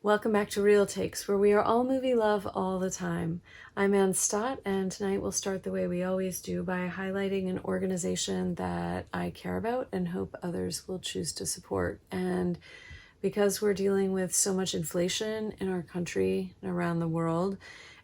Welcome back to Real Takes, where we are all movie love all the time. I'm Ann Stott, and tonight we'll start the way we always do by highlighting an organization that I care about and hope others will choose to support. And because we're dealing with so much inflation in our country and around the world,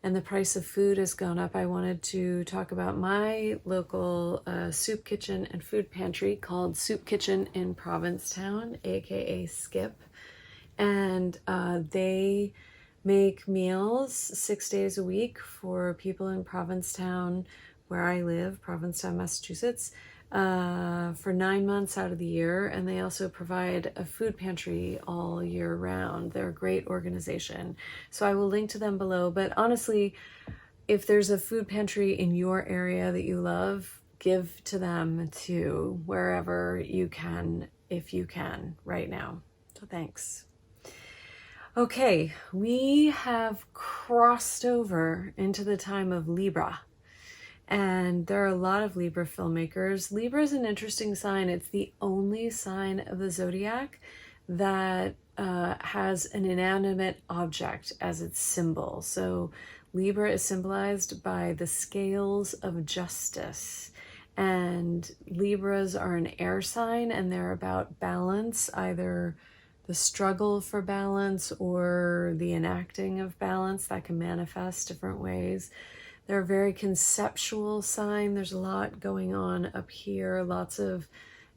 and the price of food has gone up, I wanted to talk about my local soup kitchen and food pantry called Soup Kitchen in Provincetown, aka Skip. And they make meals 6 days a week for people in Provincetown, where I live, Provincetown, Massachusetts, for 9 months out of the year. And they also provide a food pantry all year round. They're a great organization. So I will link to them below. But honestly, if there's a food pantry in your area that you love, give to them too, wherever you can, if you can, right now. So thanks. Okay, we have crossed over into the time of Libra, and there are a lot of Libra filmmakers. Libra is an interesting sign. It's the only sign of the zodiac that has an inanimate object as its symbol. So Libra is symbolized by the scales of justice, and Libras are an air sign, and they're about balance, either the struggle for balance or the enacting of balance that can manifest different ways. They're a very conceptual sign. There's a lot going on up here. Lots of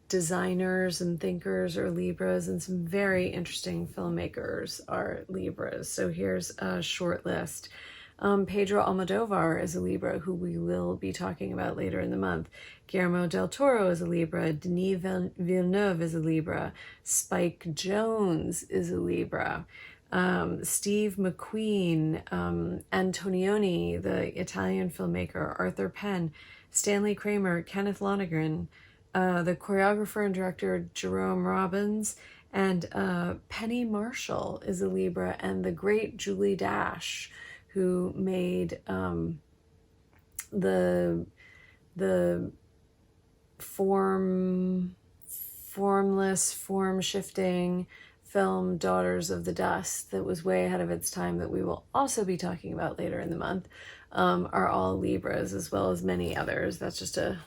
designers and thinkers are Libras, and some very interesting filmmakers are Libras. So here's a short list. Pedro Almodovar is a Libra, who we will be talking about later in the month. Guillermo del Toro is a Libra. Denis Villeneuve is a Libra. Spike Jonze is a Libra. Steve McQueen, Antonioni, the Italian filmmaker, Arthur Penn, Stanley Kramer, Kenneth Lonergan, the choreographer and director Jerome Robbins, and Penny Marshall is a Libra, and the great Julie Dash, who made the formless, form-shifting film Daughters of the Dust that was way ahead of its time, that we will also be talking about later in the month, are all Libras, as well as many others. That's just a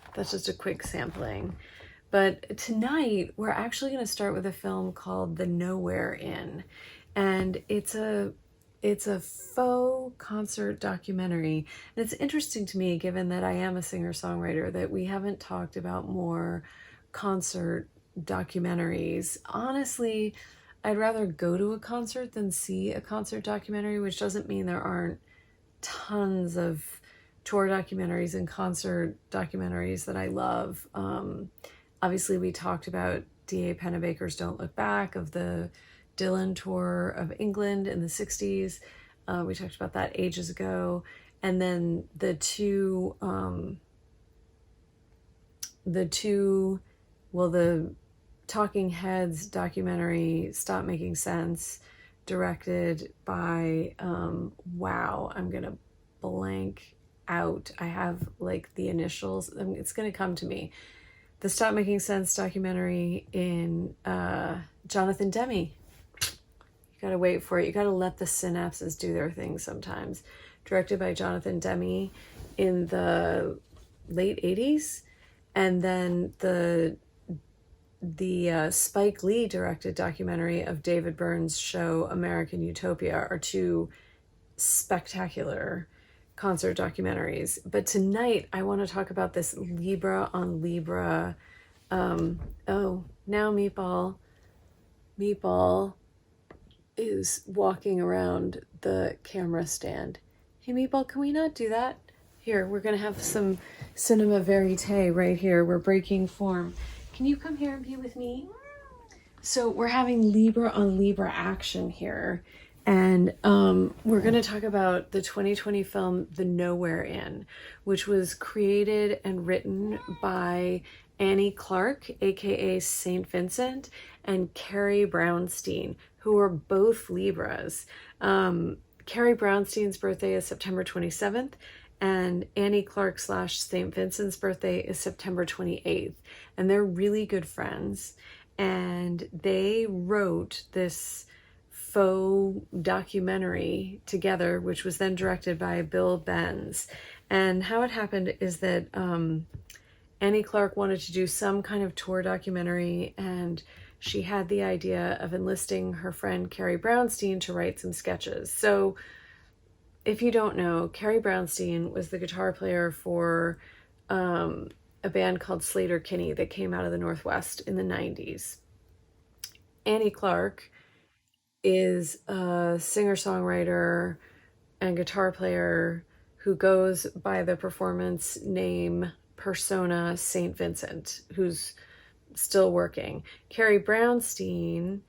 quick sampling. But tonight we're actually going to start with a film called The Nowhere Inn, and it's a faux concert documentary. And it's interesting to me, given that I am a singer-songwriter, that we haven't talked about more concert documentaries. Honestly, I'd rather go to a concert than see a concert documentary, which doesn't mean there aren't tons of tour documentaries and concert documentaries that I love. Obviously, we talked about D.A. Pennebaker's Don't Look Back, of the Dylan tour of England in the 60s. We talked about that ages ago. And then the Talking Heads documentary, Stop Making Sense, directed by, wow, I'm going to blank out. I have like the initials. It's going to come to me. The Stop Making Sense documentary in Jonathan Demme. You gotta wait for it. You gotta let the synapses do their thing sometimes. Directed by Jonathan Demme in the late 80s. And then the Spike Lee directed documentary of David Byrne's show American Utopia are two spectacular concert documentaries. But tonight I want to talk about this Libra on Libra. Oh, now Meatball is walking around the camera stand. Hey Meatball, can we not do that? Here, we're gonna have some cinema verite right here. We're breaking form. Can you come here and be with me? So we're having Libra on Libra action here. And we're gonna talk about the 2020 film The Nowhere Inn, which was created and written by Annie Clark, aka St Vincent, and Carrie Brownstein, who are both Libras. Carrie Brownstein's birthday is September 27th, and Annie Clark / St Vincent's birthday is September 28th. And they're really good friends. And they wrote this faux documentary together, which was then directed by Bill Benz. And how it happened is that Annie Clark wanted to do some kind of tour documentary, and she had the idea of enlisting her friend Carrie Brownstein to write some sketches. So if you don't know, Carrie Brownstein was the guitar player for a band called Sleater-Kinney that came out of the Northwest in the 90s. Annie Clark is a singer-songwriter and guitar player who goes by the performance name persona St Vincent, who's still working. Carrie Brownstein,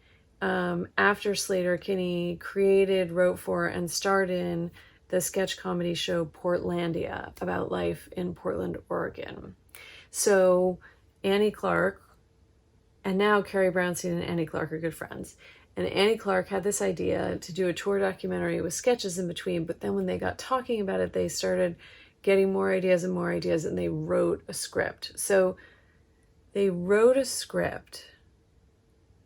after Sleater-Kinney, created, wrote for, and starred in the sketch comedy show Portlandia, about life in Portland, Oregon. So Annie Clark, and now Carrie Brownstein and Annie Clark are good friends. And Annie Clark had this idea to do a tour documentary with sketches in between, but then when they got talking about it, they started getting more ideas and more ideas, and they wrote a script. So they wrote a script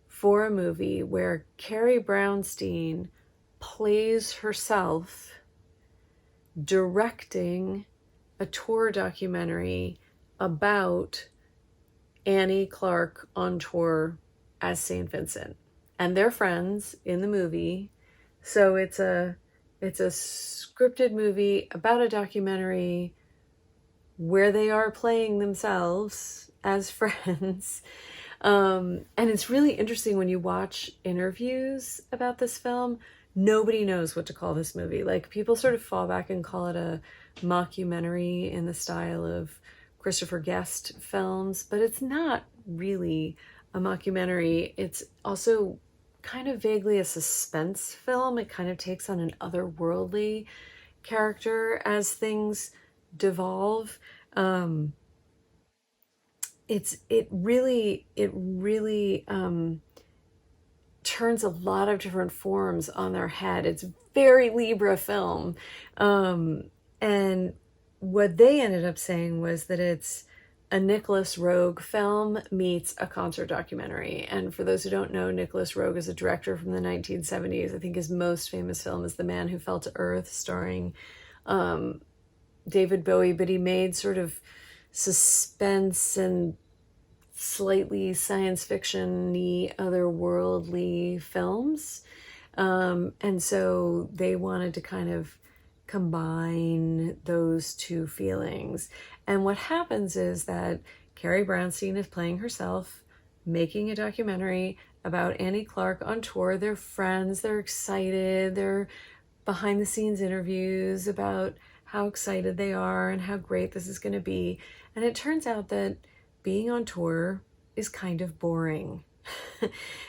for a movie where Carrie Brownstein plays herself directing a tour documentary about Annie Clark on tour as St. Vincent. And they're friends in the movie. So it's a scripted movie about a documentary where they are playing themselves as friends. And it's really interesting when you watch interviews about this film. Nobody knows what to call this movie. Like, people sort of fall back and call it a mockumentary in the style of Christopher Guest films, but it's not really a mockumentary. It's also kind of vaguely a suspense film. It kind of takes on an otherworldly character as things devolve. It really turns a lot of different forms on their head. It's very Libra film. And what they ended up saying was that it's a Nicholas Roeg film meets a concert documentary. And for those who don't know, Nicholas Roeg is a director from the 1970s. I think his most famous film is The Man Who Fell to Earth, starring David Bowie, but he made sort of suspense and slightly science fiction-y, otherworldly films. And so they wanted to kind of combine those two feelings. And what happens is that Carrie Brownstein is playing herself, making a documentary about Annie Clark on tour. They're friends, they're excited, they're behind the scenes interviews about how excited they are and how great this is going to be. And it turns out that being on tour is kind of boring.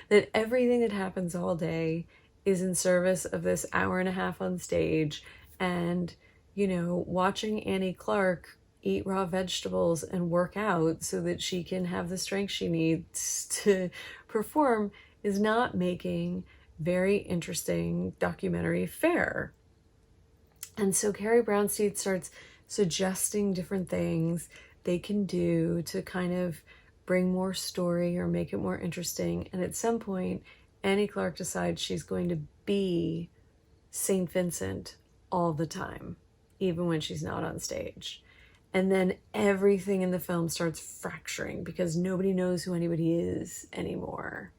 That everything that happens all day is in service of this hour and a half on stage. And, you know, watching Annie Clark eat raw vegetables and work out so that she can have the strength she needs to perform is not making very interesting documentary fare. And so Carrie Brownstein starts suggesting different things they can do to kind of bring more story or make it more interesting. And at some point, Annie Clark decides she's going to be St. Vincent all the time, even when she's not on stage. And then everything in the film starts fracturing because nobody knows who anybody is anymore.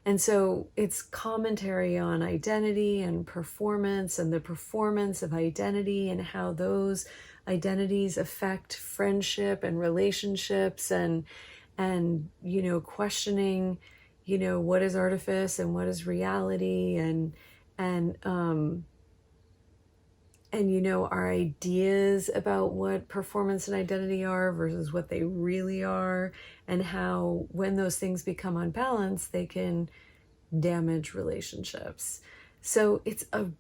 And so it's commentary on identity and performance and the performance of identity and how those identities affect friendship and relationships and you know, questioning, you know, what is artifice and what is reality and you know, our ideas about what performance and identity are versus what they really are, and how when those things become unbalanced, they can damage relationships. So it's an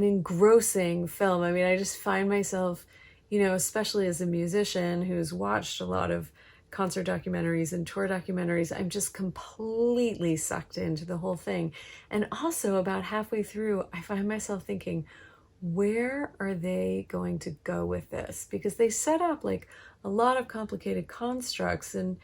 engrossing film. I mean, I just find myself, you know, especially as a musician who's watched a lot of concert documentaries and tour documentaries, I'm just completely sucked into the whole thing. And also about halfway through, I find myself thinking, where are they going to go with this? Because they set up like a lot of complicated constructs, and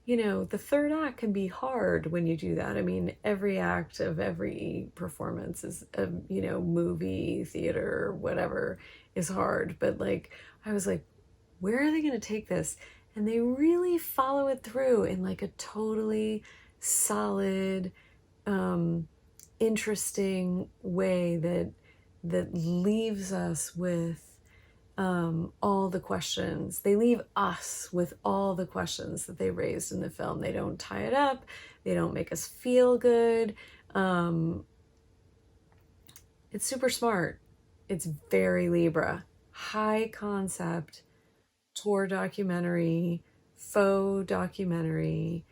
you know, the third act can be hard when you do that. I mean, every act of every performance is, you know, movie, theater, whatever, is hard. But like, I was like, where are they going to take this? And they really follow it through in like a totally solid, interesting way that leaves us with all the questions. They leave us with all the questions that they raised in the film. They don't tie it up. They don't make us feel good. It's super smart. It's very Libra. High concept, tour documentary, faux documentary,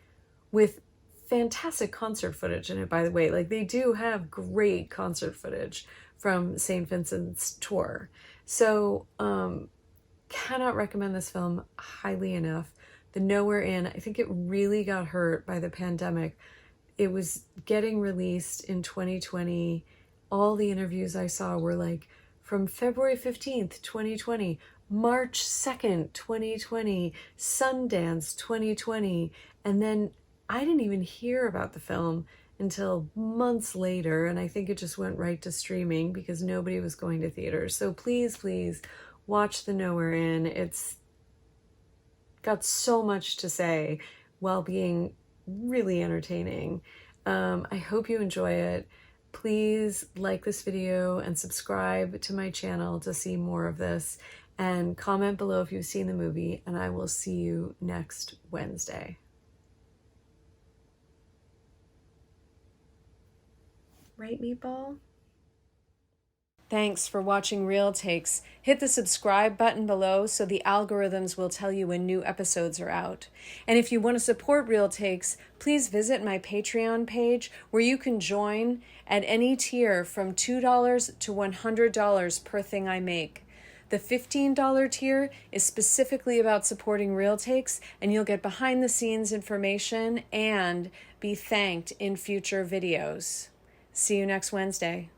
with fantastic concert footage in it, by the way. Like, they do have great concert footage from St. Vincent's tour. So, cannot recommend this film highly enough. The Nowhere In, I think it really got hurt by the pandemic. It was getting released in 2020. All the interviews I saw were like, from February 15th, 2020, March 2nd, 2020, Sundance 2020. And then I didn't even hear about the film until months later, and I think it just went right to streaming because nobody was going to theaters. So please, please watch The Nowhere In. It's got so much to say while being really entertaining. I hope you enjoy it. Please like this video and subscribe to my channel to see more of this, and comment below if you've seen the movie, and I will see you next Wednesday. Right, Meatball? Thanks for watching Real Takes. Hit the subscribe button below so the algorithms will tell you when new episodes are out. And if you want to support Real Takes, please visit my Patreon page where you can join at any tier from $2 to $100 per thing I make. The $15 tier is specifically about supporting Real Takes, and you'll get behind the scenes information and be thanked in future videos. See you next Wednesday.